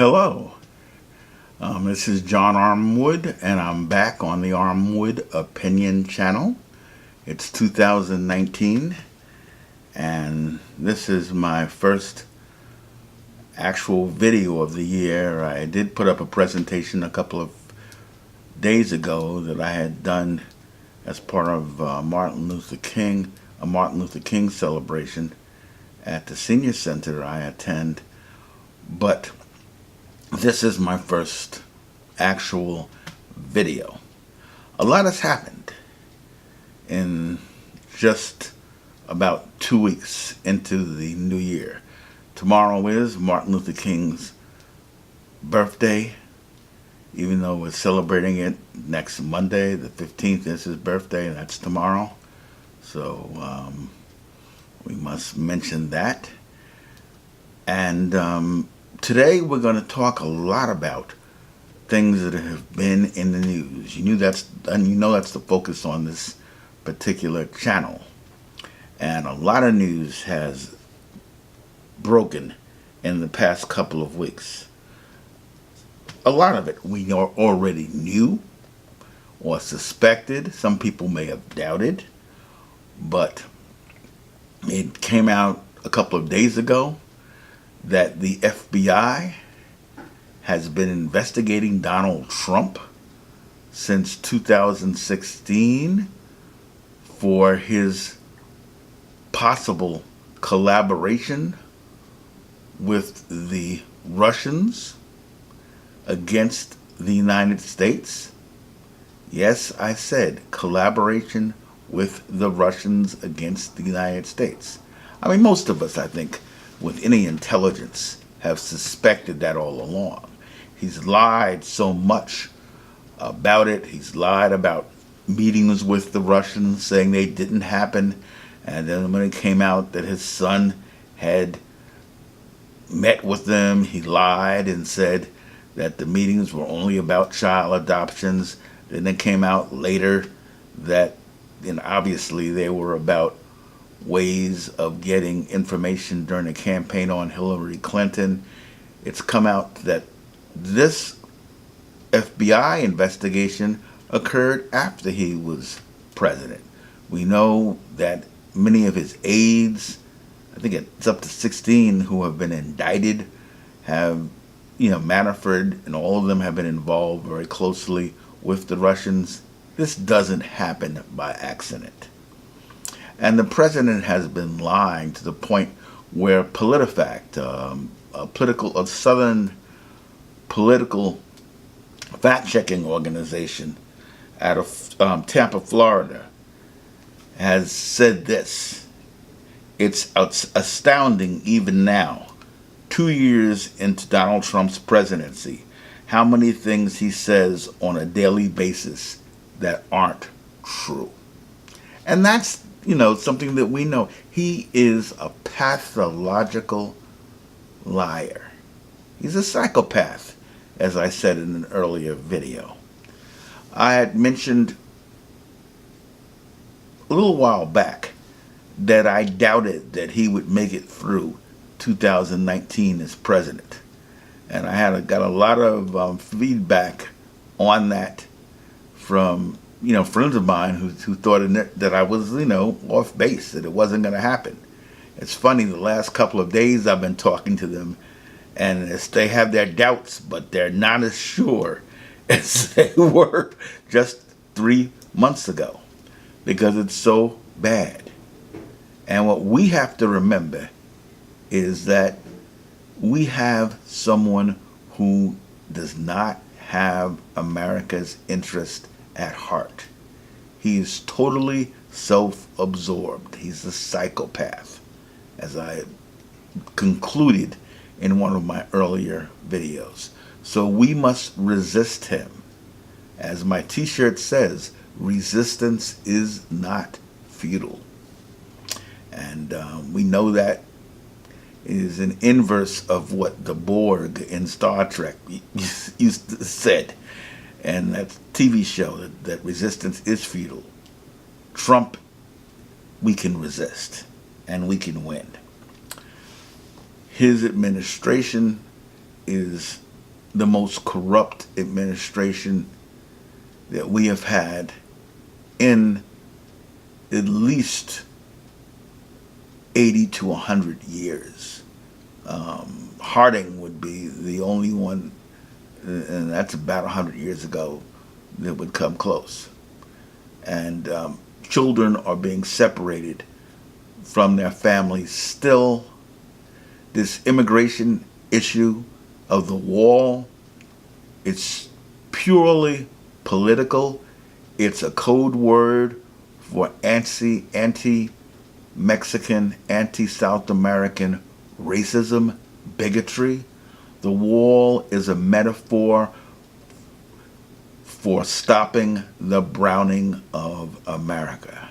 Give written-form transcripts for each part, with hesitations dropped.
Hello, this is John Armwood, and I'm back on the Armwood Opinion channel. It's 2019, and this is my first actual video of the year. I did put up a presentation a couple of days ago that I had done as part of a Martin Luther King celebration at the senior center I attend, but this is my first actual video. A lot has happened in just about 2 weeks into the new year. Tomorrow is Martin Luther King's birthday, even though we're celebrating it next Monday, the 15th is his birthday, and that's tomorrow. So we must mention that. And today we're going to talk a lot about things that have been in the news. You know that's the focus on this particular channel. And a lot of news has broken in the past couple of weeks. A lot of it we already knew or suspected. Some people may have doubted, but it came out a couple of days ago that the FBI has been investigating Donald Trump since 2016 for his possible collaboration with the Russians against the United States. Yes, I said collaboration with the Russians against the United States. I mean, most of us, I think, with any intelligence, have suspected that all along. He's lied so much about it. He's lied about meetings with the Russians, saying they didn't happen. And then when it came out that his son had met with them, he lied and said that the meetings were only about child adoptions. Then it came out later that, obviously they were about ways of getting information during the campaign on Hillary Clinton. It's come out that this FBI investigation occurred after he was president. We know that many of his aides, I think it's up to 16 who have been indicted, have, Manafort and all of them have been involved very closely with the Russians. This doesn't happen by accident. And the president has been lying to the point where PolitiFact, a southern political fact-checking organization out of Tampa, Florida, has said this. It's astounding even now, 2 years into Donald Trump's presidency, how many things he says on a daily basis that aren't true. And that's, something that we know. He is a pathological liar. He's a psychopath, as I said in an earlier video. I had mentioned a little while back that I doubted that he would make it through 2019 as president. And I got a lot of feedback on that from friends of mine who thought that I was, off base, that it wasn't going to happen. It's funny, the last couple of days I've been talking to them, and they have their doubts, but they're not as sure as they were just 3 months ago, because it's so bad. And what we have to remember is that we have someone who does not have America's interest at heart. He is totally self-absorbed. He's a psychopath, as I concluded in one of my earlier videos. So we must resist him. As my t-shirt says, resistance is not futile. And we know that is an inverse of what the Borg in Star Trek used to said. And that TV show, that resistance is futile. Trump, we can resist, and we can win. His administration is the most corrupt administration that we have had in at least 80 to 100 years. Harding would be the only one, and that's about 100 years ago, that would come close. And children are being separated from their families still. This immigration issue of the wall, it's purely political. It's a code word for anti-Mexican, anti-South American racism, bigotry. The wall is a metaphor for stopping the browning of America.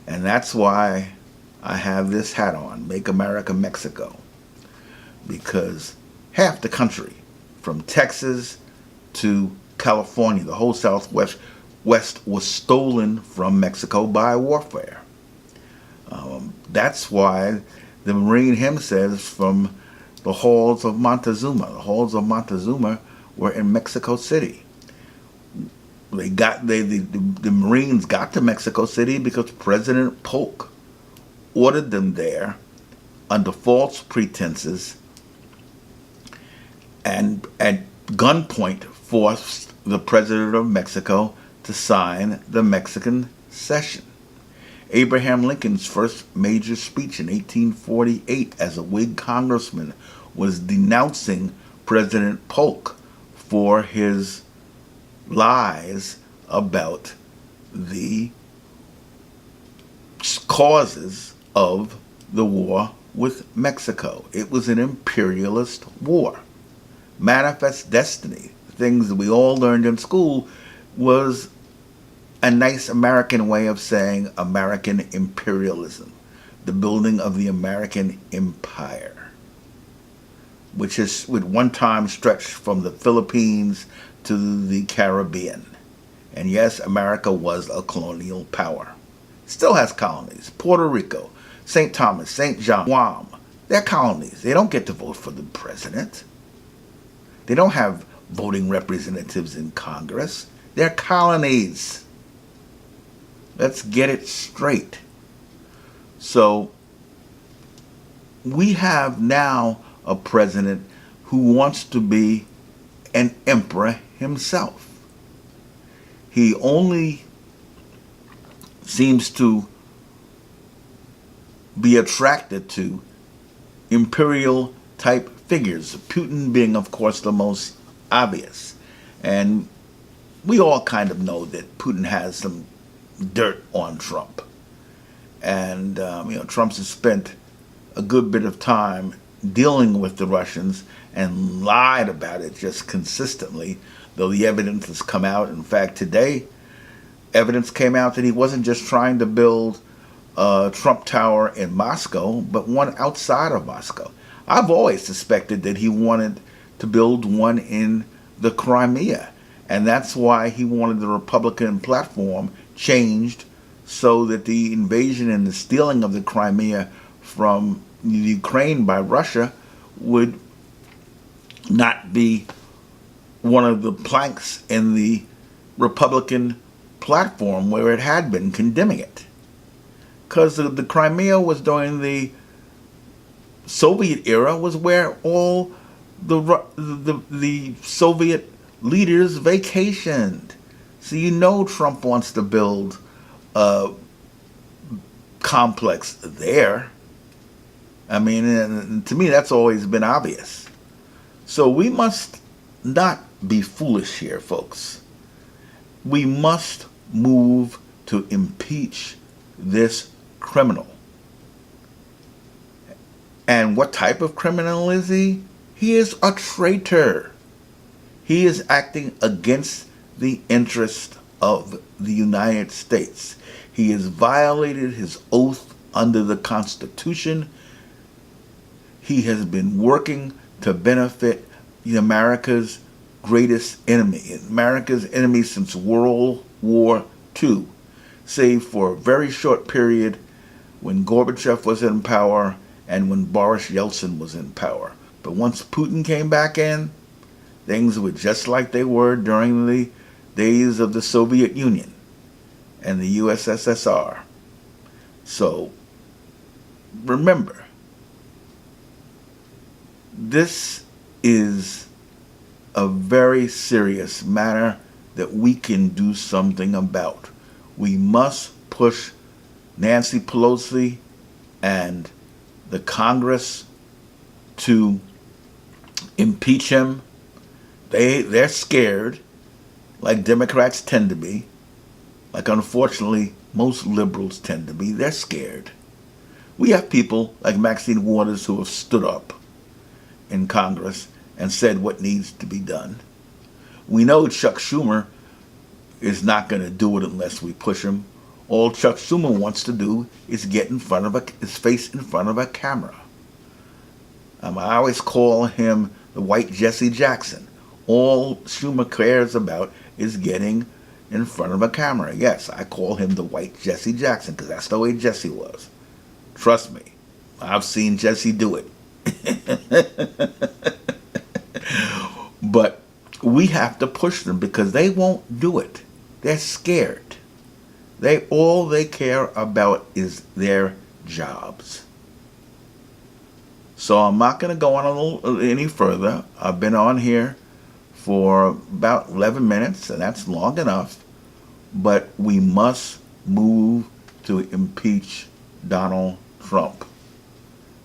And that's why I have this hat on, Make America Mexico. Because half the country, from Texas to California, the whole Southwest was stolen from Mexico by warfare. That's why the Marine hymn says, from the halls of Montezuma. The halls of Montezuma were in Mexico City. The Marines got to Mexico City because President Polk ordered them there under false pretenses and at gunpoint forced the President of Mexico to sign the Mexican Cession. Abraham Lincoln's first major speech in 1848 as a Whig congressman was denouncing President Polk for his lies about the causes of the war with Mexico. It was an imperialist war. Manifest Destiny, things that we all learned in school, was a nice American way of saying American imperialism, the building of the American empire, which is with one time stretched from the Philippines to the Caribbean. And yes, America was a colonial power. Still has colonies. Puerto Rico, St. Thomas, St. John, Guam, they're colonies. They don't get to vote for the president. They don't have voting representatives in Congress. They're colonies. Let's get it straight. So we have now a president who wants to be an emperor himself. He only seems to be attracted to imperial type figures, Putin being, of course, the most obvious. And we all kind of know that Putin has some dirt on Trump. And, Trump has spent a good bit of time dealing with the Russians and lied about it just consistently, though the evidence has come out. In fact, today, evidence came out that he wasn't just trying to build a Trump Tower in Moscow, but one outside of Moscow. I've always suspected that he wanted to build one in the Crimea, and that's why he wanted the Republican platform changed so that the invasion and the stealing of the Crimea from Ukraine by Russia would not be one of the planks in the Republican platform where it had been condemning it. Because the Crimea was during the Soviet era, was where all the Soviet leaders vacationed. So Trump wants to build a complex there. I mean, and to me, that's always been obvious. So we must not be foolish here, folks. We must move to impeach this criminal. And what type of criminal is he? He is a traitor. He is acting against the interest of the United States. He has violated his oath under the Constitution. He has been working to benefit America's greatest enemy, America's enemy since World War II, save for a very short period when Gorbachev was in power and when Boris Yeltsin was in power. But once Putin came back in, Things were just like they were during the days of the Soviet Union and the USSR. So remember, this is a very serious matter that we can do something about. We must push Nancy Pelosi and the Congress to impeach him. They're scared, like Democrats tend to be, like unfortunately most liberals tend to be. They're scared. We have people like Maxine Waters who have stood up in Congress and said what needs to be done. We know Chuck Schumer is not going to do it unless we push him. All Chuck Schumer wants to do is get in front of his face in front of a camera. I always call him the white Jesse Jackson. All Schumer cares about is getting in front of a camera. Yes, I call him the white Jesse Jackson because that's the way Jesse was. Trust me, I've seen Jesse do it. But we have to push them because they won't do it. They're scared. All they care about is their jobs. So I'm not going to go on any further. I've been on here for about 11 minutes, and that's long enough. But we must move to impeach Donald Trump.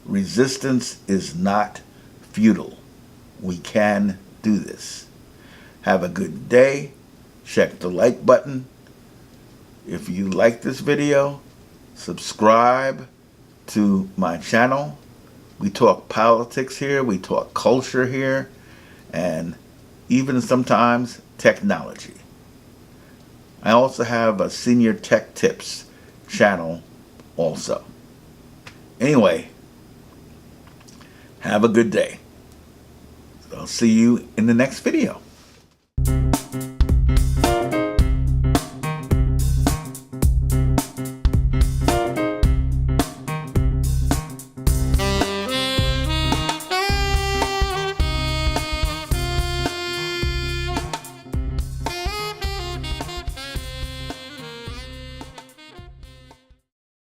Resistance is not futile. We can do this. Have a good day. Check the like button. If you like this video, subscribe to my channel. We talk politics here, we talk culture here, and even sometimes technology. I also have a Senior Tech Tips channel also. Anyway, have a good day. I'll see you in the next video.